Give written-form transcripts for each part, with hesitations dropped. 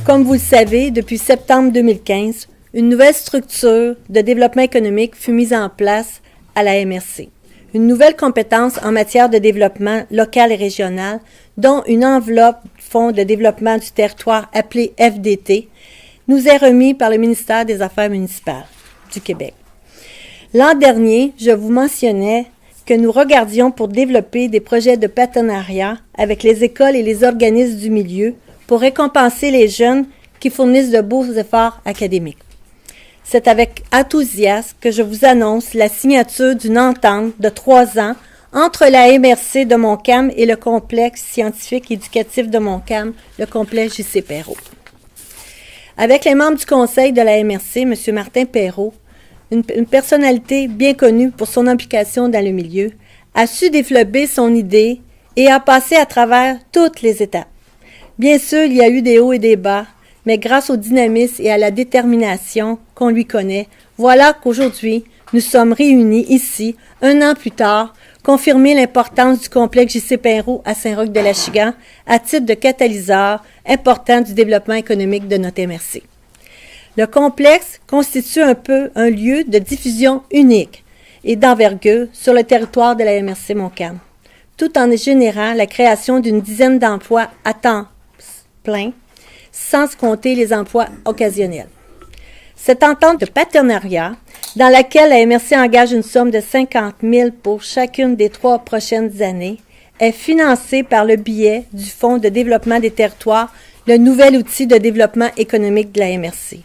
Comme vous le savez, depuis septembre 2015, une nouvelle structure de développement économique fut mise en place à la MRC. Une nouvelle compétence en matière de développement local et régional, dont une enveloppe Fonds de développement du territoire appelé FDT, nous est remis par le ministère des Affaires municipales du Québec. L'an dernier, je vous mentionnais que nous regardions pour développer des projets de partenariat avec les écoles et les organismes du milieu pour récompenser les jeunes qui fournissent de beaux efforts académiques. C'est avec enthousiasme que je vous annonce la signature d'une entente de 3 ans entre la MRC de Montcalm et le complexe scientifique éducatif de Montcalm, le complexe J.C. Perrot. Avec les membres du conseil de la MRC, M. Martin Perrot, une personnalité bien connue pour son implication dans le milieu, a su développer son idée et a passé à travers toutes les étapes. Bien sûr, il y a eu des hauts et des bas, mais grâce au dynamisme et à la détermination qu'on lui connaît, voilà qu'aujourd'hui, nous sommes réunis ici, 1 an plus tard, confirmer l'importance du complexe J.C. Perrot à Saint-Roch-de-l'Achigan à titre de catalyseur important du développement économique de notre MRC. Le complexe constitue un peu un lieu de diffusion unique et d'envergure sur le territoire de la MRC Montcalm, tout en générant la création d'une dizaine d'emplois à temps plein, sans compter les emplois occasionnels. Cette entente de partenariat, dans laquelle la MRC engage une somme de 50 000 pour chacune des 3 prochaines années, est financée par le biais du Fonds de développement des territoires, le nouvel outil de développement économique de la MRC.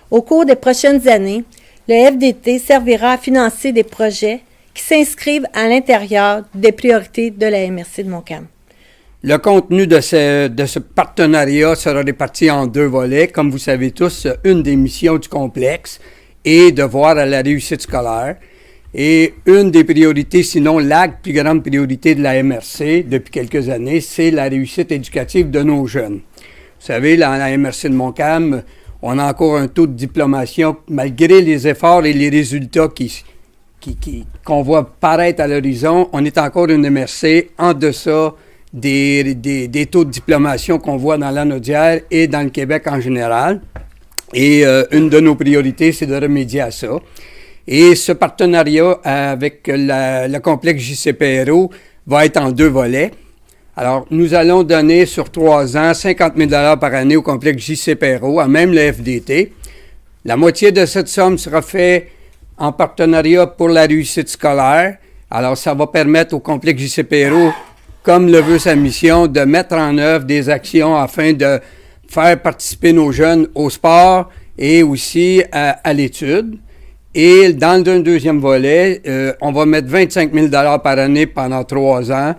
Au cours des prochaines années, le FDT servira à financer des projets qui s'inscrivent à l'intérieur des priorités de la MRC de Montcalm. Le contenu de ce partenariat sera réparti en 2 volets. Comme vous savez tous, une des missions du complexe est de voir à la réussite scolaire. Et une des priorités, sinon la plus grande priorité de la MRC depuis quelques années, c'est la réussite éducative de nos jeunes. Vous savez, dans la MRC de Montcalm, on a encore un taux de diplomation, malgré les efforts et les résultats qu'on voit paraître à l'horizon, on est encore une MRC en deçà des taux de diplomation qu'on voit dans l'Anaudière et dans le Québec en général. Et une de nos priorités, c'est de remédier à ça. Et ce partenariat avec le complexe J.C. Perrot va être en 2 volets. Alors, nous allons donner sur 3 ans 50 000 $ par année au complexe J.C. Perrot, à même le FDT. La moitié de cette somme sera faite en partenariat pour la réussite scolaire. Alors, ça va permettre au complexe J.C. Perrot, comme le veut sa mission, de mettre en œuvre des actions afin de faire participer nos jeunes au sport et aussi à l'étude. Et dans le deuxième volet, on va mettre 25 000 $ par année pendant 3 ans,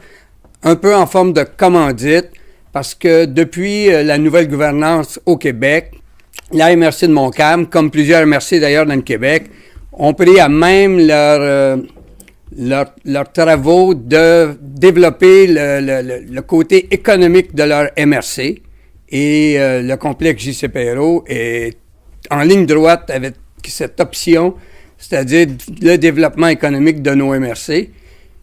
un peu en forme de commandite, parce que depuis la nouvelle gouvernance au Québec, la MRC de Montcalm, comme plusieurs MRC d'ailleurs dans le Québec, ont pris à même leurs travaux de développer le côté économique de leur MRC. Et le complexe J.C. Perrot est en ligne droite avec cette option, c'est-à-dire le développement économique de nos MRC.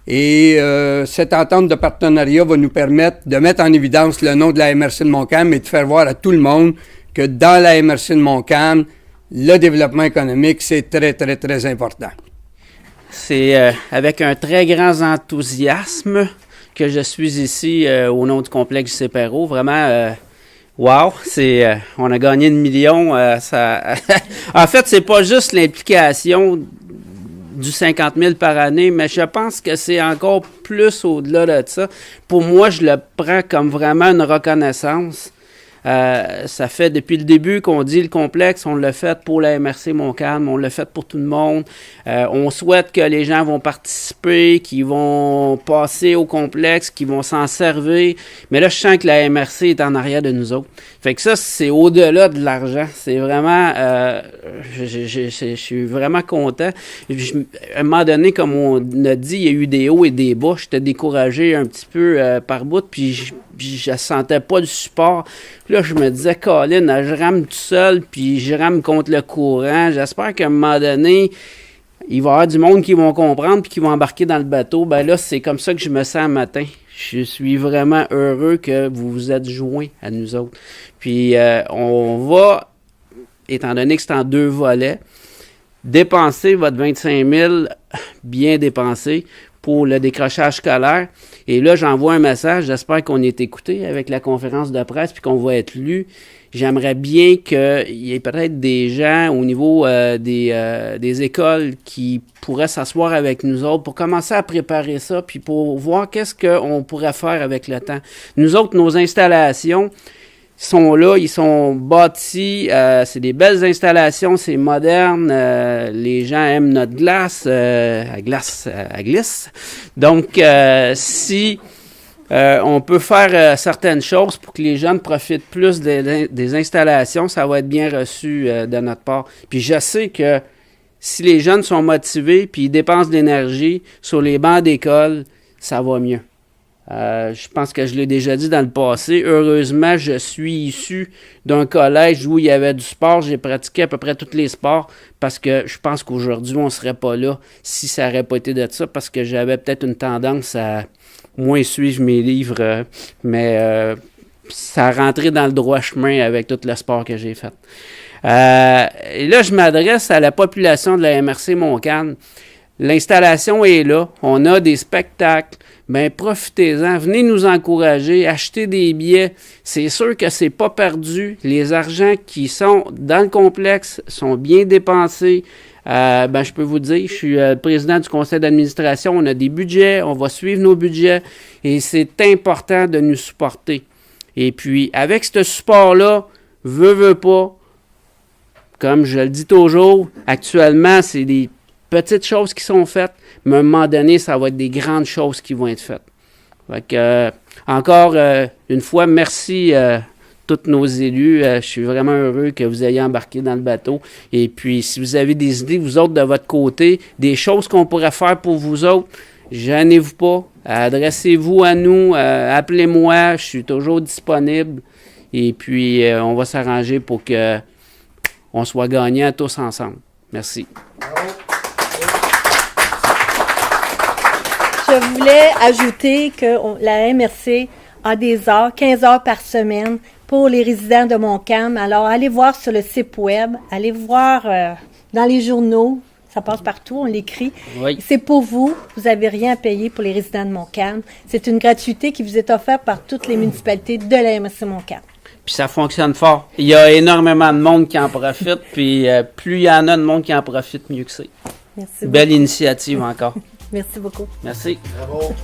Et cette entente de partenariat va nous permettre de mettre en évidence le nom de la MRC de Montcalm et de faire voir à tout le monde que dans la MRC de Montcalm, le développement économique, c'est très, très, très important. C'est avec un très grand enthousiasme que je suis ici au nom du complexe J.C. Perrot. Vraiment, wow, on a gagné 1 million. En fait, c'est pas juste l'implication du 50 000 par année, mais je pense que c'est encore plus au-delà de ça. Pour moi, je le prends comme vraiment une reconnaissance. Ça fait depuis le début qu'on dit le complexe, on l'a fait pour la MRC Montcalm, on l'a fait pour tout le monde. On souhaite que les gens vont participer, qu'ils vont passer au complexe, qu'ils vont s'en servir. Mais là, je sens que la MRC est en arrière de nous autres. Fait que ça, c'est au-delà de l'argent. C'est vraiment... je suis vraiment content. À un moment donné, comme on a dit, il y a eu des hauts et des bas. J'étais découragé un petit peu par bout, puis je sentais pas le support. Là, je me disais, Colin, je rame tout seul, puis je rame contre le courant. J'espère qu'à un moment donné, il va y avoir du monde qui vont comprendre puis qui vont embarquer dans le bateau. Ben là, c'est comme ça que je me sens un matin. Je suis vraiment heureux que vous vous êtes joints à nous autres. Puis, on va, étant donné que c'est en 2 volets, dépenser votre 25 000 bien dépensé pour le décrochage scolaire. Et là, j'envoie un message. J'espère qu'on est écouté avec la conférence de presse puis qu'on va être lu. J'aimerais bien qu'il y ait peut-être des gens au niveau des écoles qui pourraient s'asseoir avec nous autres pour commencer à préparer ça puis pour voir qu'est-ce qu'on pourrait faire avec le temps. Nous autres, nos installations sont là, ils sont bâtis, c'est des belles installations, c'est moderne, les gens aiment notre glace, à glisse. Donc, si on peut faire certaines choses pour que les jeunes profitent plus des installations, ça va être bien reçu de notre part. Puis je sais que si les jeunes sont motivés puis ils dépensent de l'énergie sur les bancs d'école, ça va mieux. Je pense que je l'ai déjà dit dans le passé. Heureusement, je suis issu d'un collège où il y avait du sport. J'ai pratiqué à peu près tous les sports parce que je pense qu'aujourd'hui, on ne serait pas là si ça n'aurait pas été de ça parce que j'avais peut-être une tendance à moins suivre mes livres, mais ça a rentré dans le droit chemin avec tout le sport que j'ai fait. Et là, je m'adresse à la population de la MRC Montcalm. L'installation est là. On a des spectacles. Ben, profitez-en. Venez nous encourager. Achetez des billets. C'est sûr que c'est pas perdu. Les argents qui sont dans le complexe sont bien dépensés. Ben, je peux vous dire, je suis président du conseil d'administration. On a des budgets. On va suivre nos budgets. Et c'est important de nous supporter. Et puis, avec ce support-là, veut pas, comme je le dis toujours, actuellement, c'est des petites choses qui sont faites, mais à un moment donné, ça va être des grandes choses qui vont être faites. Fait que, encore une fois, merci tous nos élus. Je suis vraiment heureux que vous ayez embarqué dans le bateau. Et puis, si vous avez des idées, vous autres, de votre côté, des choses qu'on pourrait faire pour vous autres, gênez-vous pas. Adressez-vous à nous. Appelez-moi. Je suis toujours disponible. Et puis, on va s'arranger pour qu'on soit gagnants tous ensemble. Merci. Je voulais ajouter que la MRC a des heures, 15 heures par semaine pour les résidents de Montcalm. Alors, allez voir sur le site web, allez voir dans les journaux, ça passe partout, on l'écrit. Oui. C'est pour vous, vous n'avez rien à payer pour les résidents de Montcalm. C'est une gratuité qui vous est offerte par toutes les municipalités de la MRC Montcalm. Puis ça fonctionne fort. Il y a énormément de monde qui en profite, puis plus il y en a de monde qui en profite, mieux que c'est. Merci beaucoup. Belle initiative encore. Merci beaucoup. Merci. Bravo.